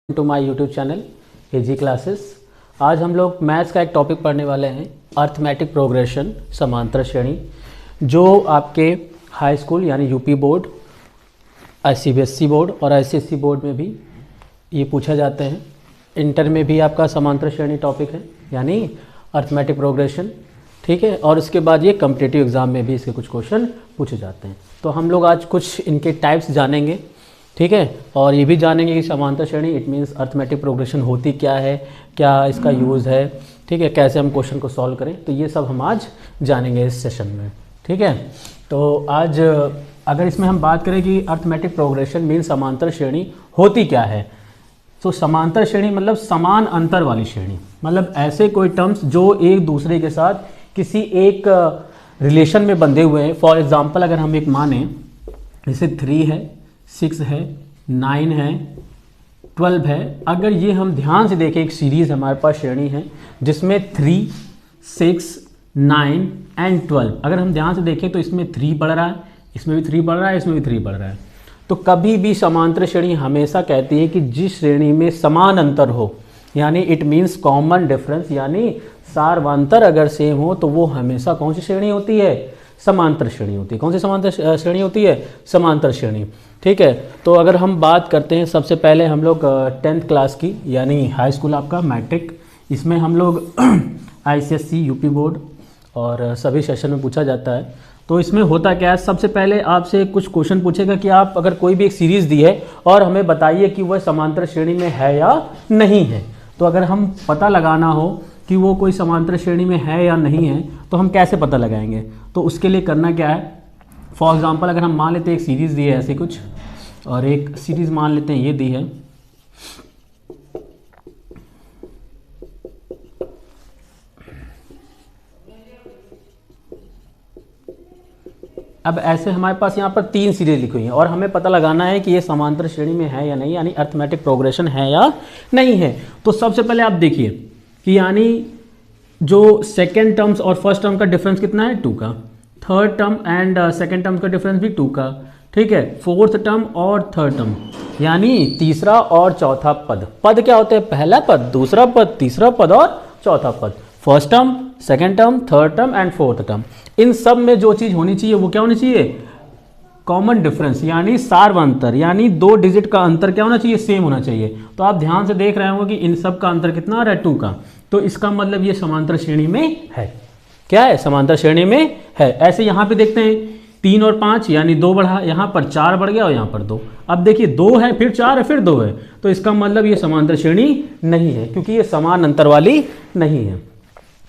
To my YouTube channel AG classes. आज हम लोग मैथ्स का एक टॉपिक पढ़ने वाले हैं, अर्थमेटिक प्रोग्रेशन, समांतर श्रेणी, जो आपके हाई स्कूल यानी यूपी बोर्ड, सीबीएसई बोर्ड और आईसीएसई बोर्ड में भी ये पूछा जाते हैं। इंटर में भी आपका समांतर श्रेणी टॉपिक है यानी अर्थमेटिक प्रोग्रेशन, ठीक है। और उसके बाद ये कॉम्पिटिटिव एग्जाम में भी इसके कुछ क्वेश्चन पूछे जाते हैं। तो हम लोग आज कुछ इनके टाइप्स जानेंगे, ठीक है। और ये भी जानेंगे कि समांतर श्रेणी इट मीन्स अर्थमेटिक प्रोग्रेशन होती क्या है, क्या इसका यूज़ है, ठीक है, कैसे हम क्वेश्चन को सॉल्व करें। तो ये सब हम आज जानेंगे इस सेशन में, ठीक है। तो आज अगर इसमें हम बात करें कि अर्थमेटिक प्रोग्रेशन मीन्स समांतर श्रेणी होती क्या है, तो समांतर श्रेणी मतलब समान अंतर वाली श्रेणी, मतलब ऐसे कोई टर्म्स जो एक दूसरे के साथ किसी एक रिलेशन में बंधे हुए हैं। फॉर एग्जाम्पल अगर हम एक माने जैसे 3 है, 6 है, 9 है, 12 है, अगर ये हम ध्यान से देखें एक सीरीज हमारे पास श्रेणी है जिसमें 3, 6, 9 एंड 12, अगर हम ध्यान से देखें तो इसमें 3 बढ़ रहा है, इसमें भी 3 बढ़ रहा है, इसमें भी 3 बढ़ रहा है। तो कभी भी समांतर श्रेणी हमेशा कहती है कि जिस श्रेणी में समान अंतर हो, यानी इट मीन्स कॉमन डिफरेंस, यानी सार्वंतर अगर सेम हो, तो वो हमेशा कौन सी श्रेणी होती है? समांतर श्रेणी होती है। कौन सी समांतर श्रेणी होती है? समांतर श्रेणी, ठीक है। तो अगर हम बात करते हैं सबसे पहले हम लोग 10th क्लास की, यानी हाई स्कूल आपका मैट्रिक, इसमें हम लोग आईसीएसई, यूपी बोर्ड और सभी सेशन में पूछा जाता है। तो इसमें होता क्या है, सबसे पहले आपसे कुछ क्वेश्चन पूछेगा कि आप अगर कोई भी एक सीरीज़ दी है और हमें बताइए कि वह समांतर श्रेणी में है या नहीं है। तो अगर हम पता लगाना हो कि वो कोई समांतर श्रेणी में है या नहीं है, तो हम कैसे पता लगाएंगे? तो उसके लिए करना क्या है, फॉर एग्जांपल अगर हम मान लेते हैं एक सीरीज़ दी है ऐसे कुछ, और एक सीरीज़ मान लेते हैं ये दी है, अब ऐसे हमारे पास यहाँ पर 3 सीरीज लिखी हुई हैं और हमें पता लगाना है कि ये समांतर श्रेणी में है या नहीं, यानी अर्थमेटिक प्रोग्रेशन है या नहीं है। तो सबसे पहले आप देखिए कि यानी जो सेकेंड टर्म्स और फर्स्ट टर्म का डिफरेंस कितना है? 2 का। Third term and second term का डिफरेंस भी 2 का, ठीक है। फोर्थ टर्म और थर्ड टर्म, यानी तीसरा और चौथा पद। पद क्या होते हैं? पहला पद, दूसरा पद, तीसरा पद और चौथा पद। First term, second term, third term and fourth term, इन सब में जो चीज़ होनी चाहिए वो क्या होनी चाहिए? कॉमन डिफरेंस, यानी सार्वंतर, यानी 2 डिजिट का अंतर क्या होना चाहिए? सेम होना चाहिए। तो आप ध्यान से देख रहे होंगे कि इन सब का अंतर कितना आ रहा है? 2 का। तो इसका मतलब ये समांतर श्रेणी में है। क्या है? समांतर श्रेणी में है। ऐसे यहाँ पे देखते हैं 3 और 5, यानी 2 बढ़ा, यहाँ पर 4 बढ़ गया और यहाँ पर 2। अब देखिए 2 है, फिर 4 है, फिर 2 है, तो इसका मतलब ये समांतर श्रेणी नहीं है, क्योंकि ये समान अंतर वाली नहीं है।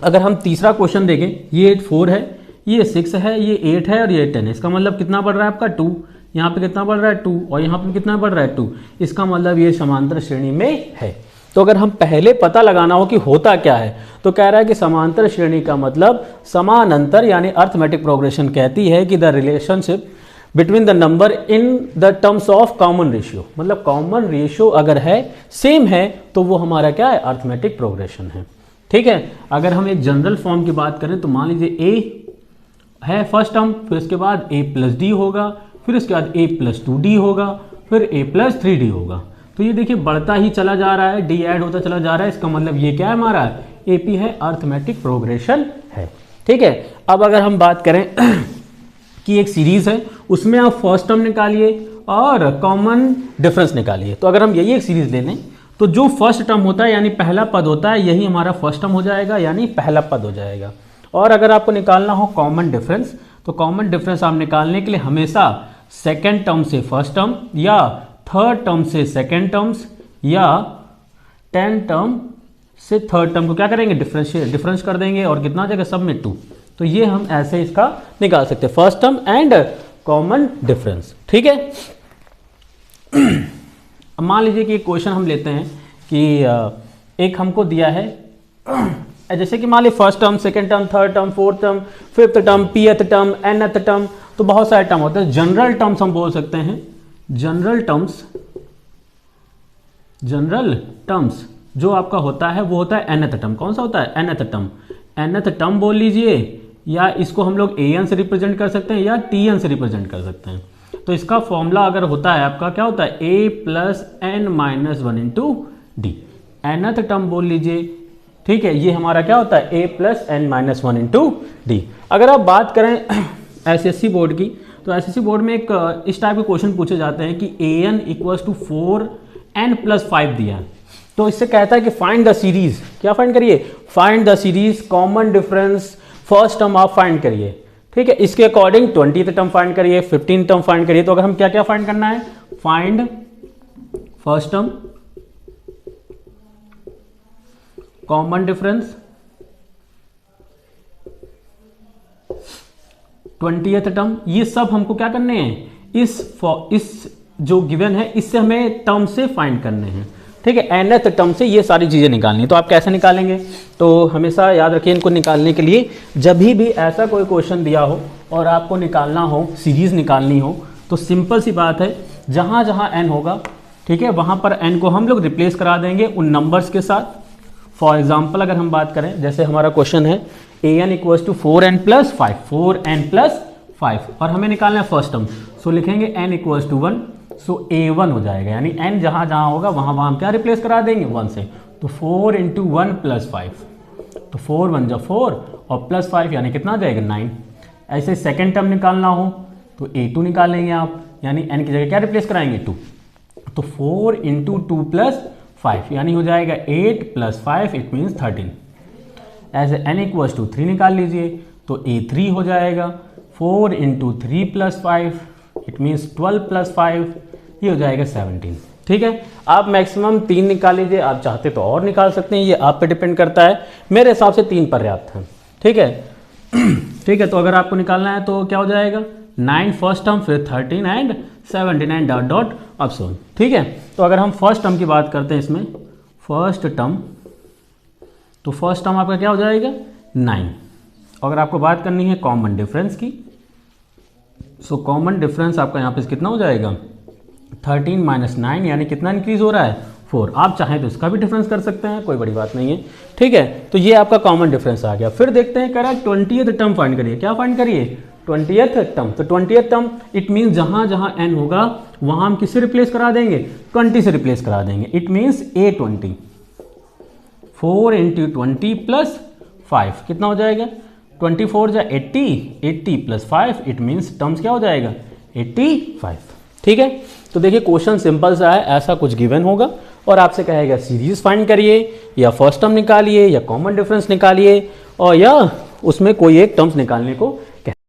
अगर हम तीसरा क्वेश्चन देखें, ये 4 है, ये 6 है, ये 8 है और ये 10 है, इसका मतलब कितना बढ़ रहा है आपका? 2। यहाँ पे कितना बढ़ रहा है? 2। और यहाँ पे कितना बढ़ रहा है? 2। इसका मतलब ये समांतर श्रेणी में है। तो अगर हम पहले पता लगाना हो कि होता क्या है, तो कह रहा है कि समांतर श्रेणी का मतलब समान अंतर, यानी अर्थमेटिक प्रोग्रेशन कहती है कि the relationship between the number in the terms of common ratio, मतलब कॉमन रेशियो अगर है, सेम है, तो वो हमारा क्या है? अर्थमेटिक प्रोग्रेशन है, ठीक है। अगर हम एक जनरल फॉर्म की बात करें तो मान लीजिए ए है फर्स्ट टर्म, फिर उसके बाद a प्लस डी होगा, फिर उसके बाद a प्लस 2d होगा, फिर a प्लस 3d होगा। तो ये देखिए बढ़ता ही चला जा रहा है, डी ऐड होता चला जा रहा है, इसका मतलब ये क्या है हमारा? AP है, अर्थमेटिक प्रोग्रेशन है, ठीक है। अब अगर हम बात करें कि एक सीरीज है, उसमें आप फर्स्ट टर्म निकालिए और कॉमन डिफरेंस निकालिए। तो अगर हम यही एक सीरीज ले लें, तो जो फर्स्ट टर्म होता है यानी पहला पद होता है, यही हमारा फर्स्ट टर्म हो जाएगा, यानी पहला पद हो जाएगा। और अगर आपको निकालना हो कॉमन डिफरेंस, तो कॉमन डिफरेंस आप निकालने के लिए हमेशा सेकेंड टर्म से फर्स्ट टर्म, या थर्ड टर्म से सेकेंड टर्म्स, या 10 टर्म से थर्ड टर्म को क्या करेंगे? डिफरेंस कर देंगे, और कितना आ जाएगा? सब में 2। तो ये हम ऐसे इसका निकाल सकते हैं, first term and common difference, ठीक है। अब मान लीजिए कि एक क्वेश्चन हम लेते हैं कि एक हमको दिया है, जैसे कि मान लीजिए first term, second term, third term, fourth term, fifth term, pth term, nth term, तो बहुत सारे टर्म होते हैं। जनरल टर्म्स हम बोल सकते हैं, जनरल टर्म्स जो आपका होता है वो होता है nth टर्म। कौन सा होता है? nth term. nth टर्म बोल लीजिए, या इसको हम लोग an से रिप्रेजेंट कर सकते हैं या tn से रिप्रेजेंट कर सकते हैं। तो इसका फॉर्मूला अगर होता है आपका, क्या होता है, a plus n minus one into d, nth term बोल लीजिए, ठीक है, ये हमारा क्या होता है, a plus n minus one into d. अगर आप बात करें एसएससी बोर्ड की, तो एसएससी बोर्ड में एक इस टाइप के क्वेश्चन पूछे जाते हैं कि an equals to 4n plus 5 दिया है, तो इससे कहता है कि फाइंड द सीरीज, क्या फाइंड करिए, find the series common difference first term आप फाइंड करिए, ठीक है, इसके अकॉर्डिंग 20th टर्म फाइंड करिए, 15th टर्म फाइंड करिए। तो अगर हम क्या क्या फाइंड करना है, find first term, common difference, 20th term, ये सब हमको क्या करने हैं, इस जो गिवन है इससे हमें टर्म से फाइंड करने हैं, ठीक है, nth टर्म से ये सारी चीज़ें निकालनी। तो आप कैसे निकालेंगे, तो हमेशा याद रखिए इनको निकालने के लिए, जब भी ऐसा कोई क्वेश्चन दिया हो और आपको निकालना हो, सीरीज निकालनी हो, तो सिंपल सी बात है, जहाँ जहाँ n होगा, ठीक है, वहाँ पर n को हम लोग रिप्लेस करा देंगे उन नंबर्स के साथ। फॉर एग्जाम्पल अगर हम बात करें, जैसे हमारा क्वेश्चन है an equals to 4n plus 5, 4n plus 5, और हमें निकालना है फर्स्ट टर्म, सो लिखेंगे n equals to 1, so a1 हो जाएगा, यानी n जहाँ जहाँ होगा वहाँ वहाँ हम क्या रिप्लेस करा देंगे, 1 से, तो 4 इंटू 1 प्लस 5, तो 4 1 जा 4 और प्लस 5 यानी कितना आ जाएगा, 9। ऐसे सेकेंड टर्म निकालना हो तो a2 निकालेंगे आप, यानी n की जगह क्या रिप्लेस कराएंगे, 2, तो 4 इंटू 2 प्लस 5 यानी हो जाएगा 8 प्लस 5 इट मीन्स 13। ऐसे n इक्वल्स टू 3 निकाल लीजिए, तो a3 हो जाएगा, 4 into 3 plus 5 it means 12 plus 5, ये हो जाएगा 17, ठीक है। आप मैक्सिमम 3 निकाल लीजिए, आप चाहते तो और निकाल सकते हैं, ये आप पे डिपेंड करता है, मेरे हिसाब से 3 पर्याप्त है, ठीक है। ठीक है, तो अगर आपको निकालना है तो क्या हो जाएगा, 9 फर्स्ट टर्म, फिर 13 and 79 dot dot up so, ठीक है। तो अगर हम फर्स्ट टर्म की बात करते हैं इसमें, फर्स्ट टर्म, तो फर्स्ट टर्म आपका क्या हो जाएगा, 9। अगर आपको बात करनी है कॉमन डिफरेंस की, सो कॉमन डिफरेंस आपका यहाँ पे कितना हो जाएगा, 13 माइनस 9, यानी कितना इंक्रीज हो रहा है, 4। आप चाहें तो इसका भी डिफरेंस कर सकते हैं, कोई बड़ी बात नहीं है, ठीक है। तो ये आपका कॉमन डिफरेंस आ गया। फिर देखते हैं, कह रहा है 20th टर्म फाइंड करिए, क्या फाइंड करिए, 20th टर्म। तो 20th टर्म इट मीन्स जहाँ जहाँ n होगा वहाँ हम किससे रिप्लेस करा देंगे, 20 से रिप्लेस करा देंगे, it means a20, 4 into 20 plus 5 कितना हो जाएगा, 24 जा 80, 80 प्लस 5 इट मीन्स टर्म्स क्या हो जाएगा, 85, ठीक है। तो देखिए क्वेश्चन सिंपल सा है, ऐसा कुछ गिवन होगा और आपसे कहेगा सीरीज फाइंड करिए, या फर्स्ट टर्म निकालिए, या कॉमन डिफरेंस निकालिए, और या उसमें कोई एक टर्म्स निकालने को